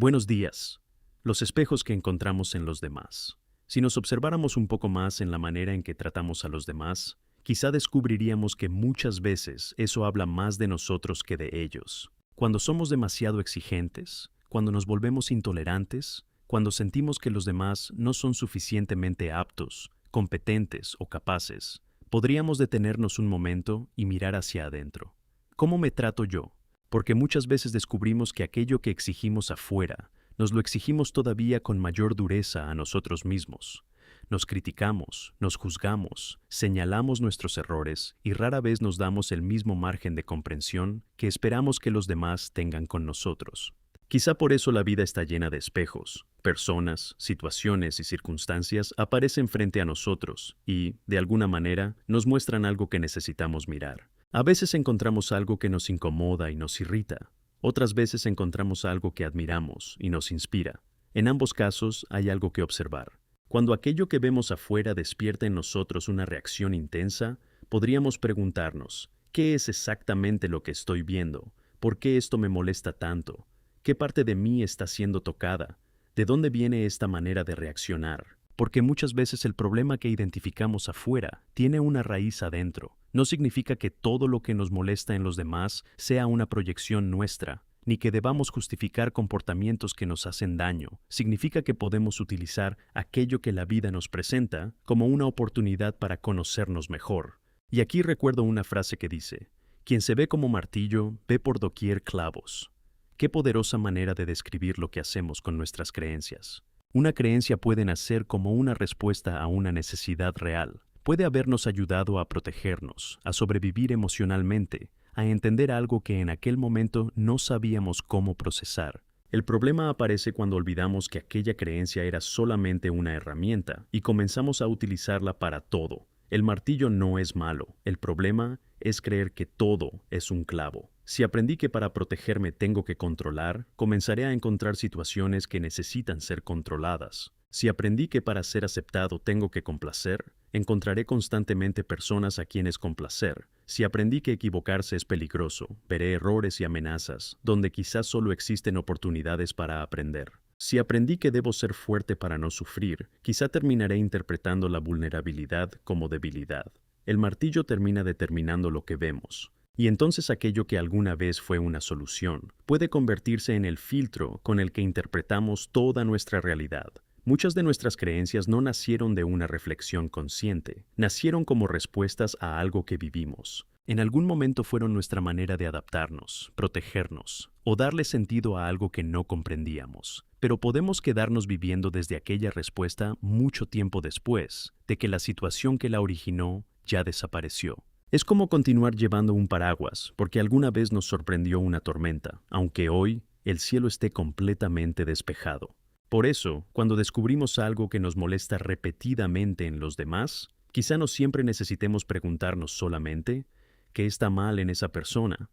Buenos días. Los espejos que encontramos en los demás. Si nos observáramos un poco más en la manera en que tratamos a los demás, quizá descubriríamos que muchas veces eso habla más de nosotros que de ellos. Cuando somos demasiado exigentes, cuando nos volvemos intolerantes, cuando sentimos que los demás no son suficientemente aptos, competentes o capaces, podríamos detenernos un momento y mirar hacia adentro. ¿Cómo me trato yo? Porque muchas veces descubrimos que aquello que exigimos afuera, nos lo exigimos todavía con mayor dureza a nosotros mismos. Nos criticamos, nos juzgamos, señalamos nuestros errores y rara vez nos damos el mismo margen de comprensión que esperamos que los demás tengan con nosotros. Quizá por eso la vida está llena de espejos. Personas, situaciones y circunstancias aparecen frente a nosotros y, de alguna manera, nos muestran algo que necesitamos mirar. A veces encontramos algo que nos incomoda y nos irrita. Otras veces encontramos algo que admiramos y nos inspira. En ambos casos hay algo que observar. Cuando aquello que vemos afuera despierta en nosotros una reacción intensa, podríamos preguntarnos, ¿qué es exactamente lo que estoy viendo? ¿Por qué esto me molesta tanto? ¿Qué parte de mí está siendo tocada? ¿De dónde viene esta manera de reaccionar? Porque muchas veces el problema que identificamos afuera tiene una raíz adentro. No significa que todo lo que nos molesta en los demás sea una proyección nuestra, ni que debamos justificar comportamientos que nos hacen daño. Significa que podemos utilizar aquello que la vida nos presenta como una oportunidad para conocernos mejor. Y aquí recuerdo una frase que dice: quien se ve como martillo, ve por doquier clavos. Qué poderosa manera de describir lo que hacemos con nuestras creencias. Una creencia puede nacer como una respuesta a una necesidad real. Puede habernos ayudado a protegernos, a sobrevivir emocionalmente, a entender algo que en aquel momento no sabíamos cómo procesar. El problema aparece cuando olvidamos que aquella creencia era solamente una herramienta y comenzamos a utilizarla para todo. El martillo no es malo, el problema es creer que todo es un clavo. Si aprendí que para protegerme tengo que controlar, comenzaré a encontrar situaciones que necesitan ser controladas. Si aprendí que para ser aceptado tengo que complacer, encontraré constantemente personas a quienes complacer. Si aprendí que equivocarse es peligroso, veré errores y amenazas, donde quizás solo existen oportunidades para aprender. Si aprendí que debo ser fuerte para no sufrir, quizá terminaré interpretando la vulnerabilidad como debilidad. El martillo termina determinando lo que vemos. Y entonces aquello que alguna vez fue una solución puede convertirse en el filtro con el que interpretamos toda nuestra realidad. Muchas de nuestras creencias no nacieron de una reflexión consciente, nacieron como respuestas a algo que vivimos. En algún momento fueron nuestra manera de adaptarnos, protegernos o darle sentido a algo que no comprendíamos. Pero podemos quedarnos viviendo desde aquella respuesta mucho tiempo después de que la situación que la originó ya desapareció. Es como continuar llevando un paraguas, porque alguna vez nos sorprendió una tormenta, aunque hoy el cielo esté completamente despejado. Por eso, cuando descubrimos algo que nos molesta repetidamente en los demás, quizá no siempre necesitemos preguntarnos solamente ¿qué está mal en esa persona?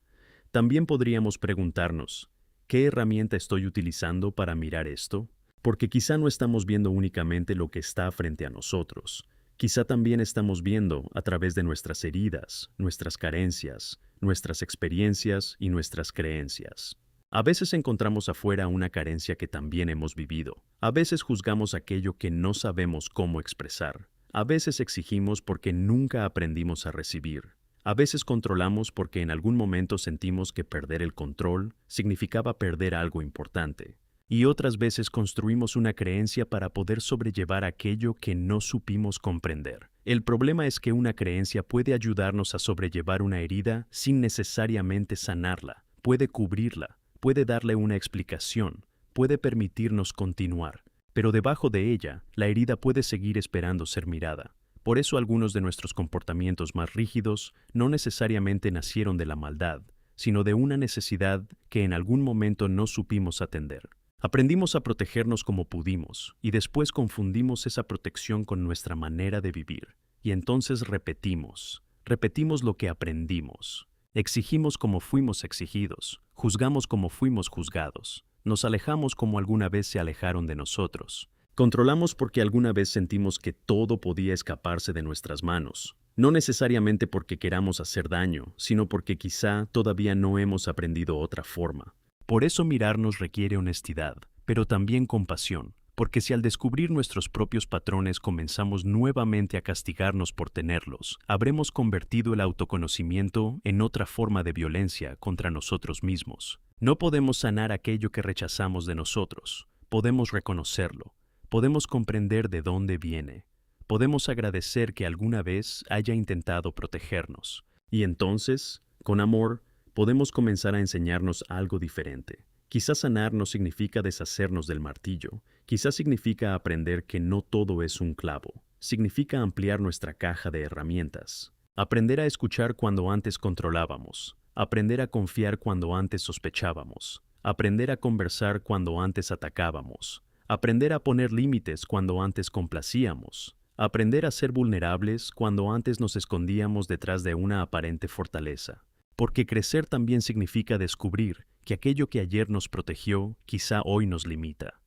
También podríamos preguntarnos ¿qué herramienta estoy utilizando para mirar esto? Porque quizá no estamos viendo únicamente lo que está frente a nosotros. Quizá también estamos viendo a través de nuestras heridas, nuestras carencias, nuestras experiencias y nuestras creencias. A veces encontramos afuera una carencia que también hemos vivido. A veces juzgamos aquello que no sabemos cómo expresar. A veces exigimos porque nunca aprendimos a recibir. A veces controlamos porque en algún momento sentimos que perder el control significaba perder algo importante. Y otras veces construimos una creencia para poder sobrellevar aquello que no supimos comprender. El problema es que una creencia puede ayudarnos a sobrellevar una herida sin necesariamente sanarla. Puede cubrirla, puede darle una explicación, puede permitirnos continuar. Pero debajo de ella, la herida puede seguir esperando ser mirada. Por eso algunos de nuestros comportamientos más rígidos no necesariamente nacieron de la maldad, sino de una necesidad que en algún momento no supimos atender. Aprendimos a protegernos como pudimos, y después confundimos esa protección con nuestra manera de vivir. Y entonces repetimos lo que aprendimos. Exigimos como fuimos exigidos, juzgamos como fuimos juzgados, nos alejamos como alguna vez se alejaron de nosotros. Controlamos porque alguna vez sentimos que todo podía escaparse de nuestras manos. No necesariamente porque queramos hacer daño, sino porque quizá todavía no hemos aprendido otra forma. Por eso mirarnos requiere honestidad, pero también compasión, porque si al descubrir nuestros propios patrones comenzamos nuevamente a castigarnos por tenerlos, habremos convertido el autoconocimiento en otra forma de violencia contra nosotros mismos. No podemos sanar aquello que rechazamos de nosotros, podemos reconocerlo, podemos comprender de dónde viene, podemos agradecer que alguna vez haya intentado protegernos, y entonces, con amor, podemos comenzar a enseñarnos algo diferente. Quizás sanar no significa deshacernos del martillo, quizás significa aprender que no todo es un clavo, significa ampliar nuestra caja de herramientas, aprender a escuchar cuando antes controlábamos, aprender a confiar cuando antes sospechábamos, aprender a conversar cuando antes atacábamos, aprender a poner límites cuando antes complacíamos, aprender a ser vulnerables cuando antes nos escondíamos detrás de una aparente fortaleza. Porque crecer también significa descubrir que aquello que ayer nos protegió quizá hoy nos limita.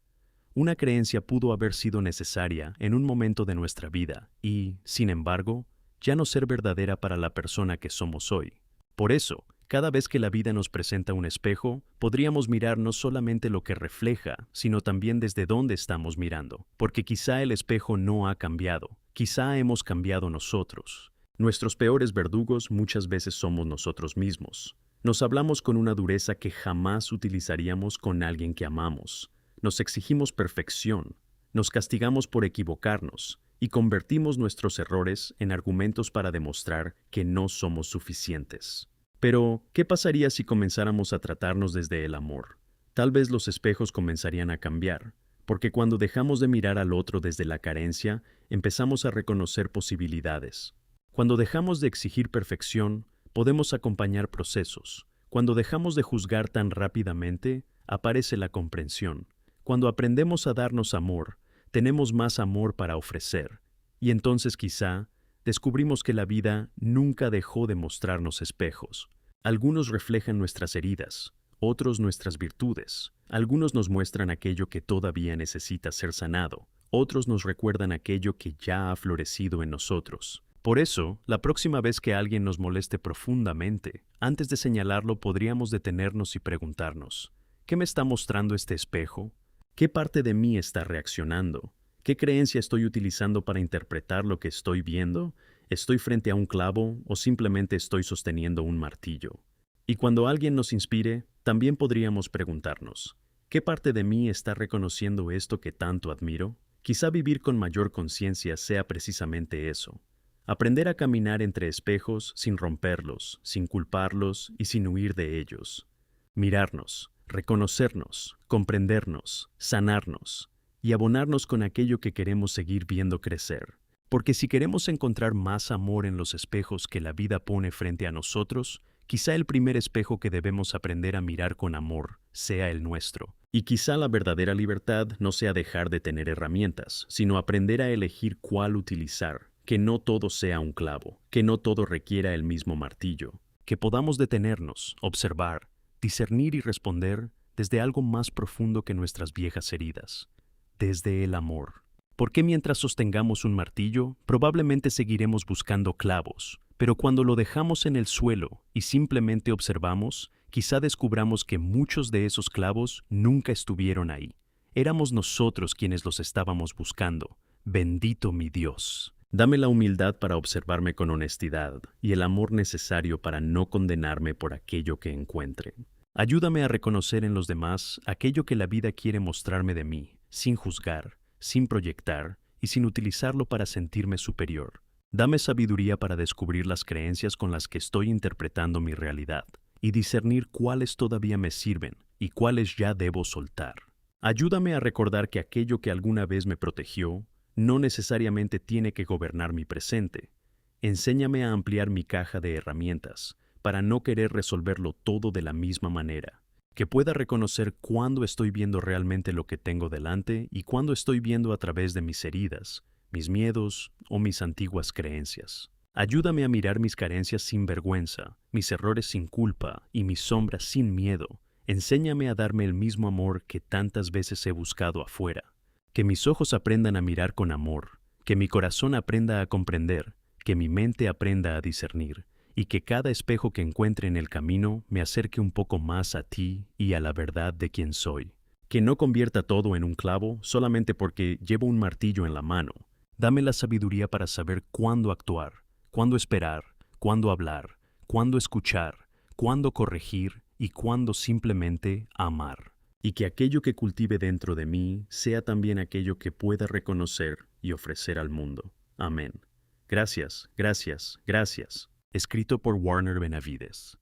Una creencia pudo haber sido necesaria en un momento de nuestra vida y, sin embargo, ya no ser verdadera para la persona que somos hoy. Por eso, cada vez que la vida nos presenta un espejo, podríamos mirar no solamente lo que refleja, sino también desde dónde estamos mirando, porque quizá el espejo no ha cambiado, quizá hemos cambiado nosotros. Nuestros peores verdugos muchas veces somos nosotros mismos. Nos hablamos con una dureza que jamás utilizaríamos con alguien que amamos. Nos exigimos perfección, nos castigamos por equivocarnos y convertimos nuestros errores en argumentos para demostrar que no somos suficientes. Pero, ¿qué pasaría si comenzáramos a tratarnos desde el amor? Tal vez los espejos comenzarían a cambiar, porque cuando dejamos de mirar al otro desde la carencia, empezamos a reconocer posibilidades. Cuando dejamos de exigir perfección, podemos acompañar procesos. Cuando dejamos de juzgar tan rápidamente, aparece la comprensión. Cuando aprendemos a darnos amor, tenemos más amor para ofrecer. Y entonces quizá descubrimos que la vida nunca dejó de mostrarnos espejos. Algunos reflejan nuestras heridas, otros nuestras virtudes. Algunos nos muestran aquello que todavía necesita ser sanado. Otros nos recuerdan aquello que ya ha florecido en nosotros. Por eso, la próxima vez que alguien nos moleste profundamente, antes de señalarlo podríamos detenernos y preguntarnos, ¿qué me está mostrando este espejo? ¿Qué parte de mí está reaccionando? ¿Qué creencia estoy utilizando para interpretar lo que estoy viendo? ¿Estoy frente a un clavo o simplemente estoy sosteniendo un martillo? Y cuando alguien nos inspire, también podríamos preguntarnos, ¿qué parte de mí está reconociendo esto que tanto admiro? Quizá vivir con mayor conciencia sea precisamente eso. Aprender a caminar entre espejos sin romperlos, sin culparlos y sin huir de ellos. Mirarnos, reconocernos, comprendernos, sanarnos y abonarnos con aquello que queremos seguir viendo crecer. Porque si queremos encontrar más amor en los espejos que la vida pone frente a nosotros, quizá el primer espejo que debemos aprender a mirar con amor sea el nuestro. Y quizá la verdadera libertad no sea dejar de tener herramientas, sino aprender a elegir cuál utilizar. Que no todo sea un clavo, que no todo requiera el mismo martillo, que podamos detenernos, observar, discernir y responder desde algo más profundo que nuestras viejas heridas, desde el amor. Porque mientras sostengamos un martillo, probablemente seguiremos buscando clavos, pero cuando lo dejamos en el suelo y simplemente observamos, quizá descubramos que muchos de esos clavos nunca estuvieron ahí. Éramos nosotros quienes los estábamos buscando. Bendito mi Dios. Dame la humildad para observarme con honestidad y el amor necesario para no condenarme por aquello que encuentre. Ayúdame a reconocer en los demás aquello que la vida quiere mostrarme de mí, sin juzgar, sin proyectar y sin utilizarlo para sentirme superior. Dame sabiduría para descubrir las creencias con las que estoy interpretando mi realidad y discernir cuáles todavía me sirven y cuáles ya debo soltar. Ayúdame a recordar que aquello que alguna vez me protegió no necesariamente tiene que gobernar mi presente. Enséñame a ampliar mi caja de herramientas para no querer resolverlo todo de la misma manera. Que pueda reconocer cuándo estoy viendo realmente lo que tengo delante y cuándo estoy viendo a través de mis heridas, mis miedos o mis antiguas creencias. Ayúdame a mirar mis carencias sin vergüenza, mis errores sin culpa y mis sombras sin miedo. Enséñame a darme el mismo amor que tantas veces he buscado afuera. Que mis ojos aprendan a mirar con amor, que mi corazón aprenda a comprender, que mi mente aprenda a discernir, y que cada espejo que encuentre en el camino me acerque un poco más a ti y a la verdad de quién soy. Que no convierta todo en un clavo solamente porque llevo un martillo en la mano. Dame la sabiduría para saber cuándo actuar, cuándo esperar, cuándo hablar, cuándo escuchar, cuándo corregir y cuándo simplemente amar. Y que aquello que cultive dentro de mí sea también aquello que pueda reconocer y ofrecer al mundo. Amén. Gracias, gracias, gracias. Escrito por Warner Benavides.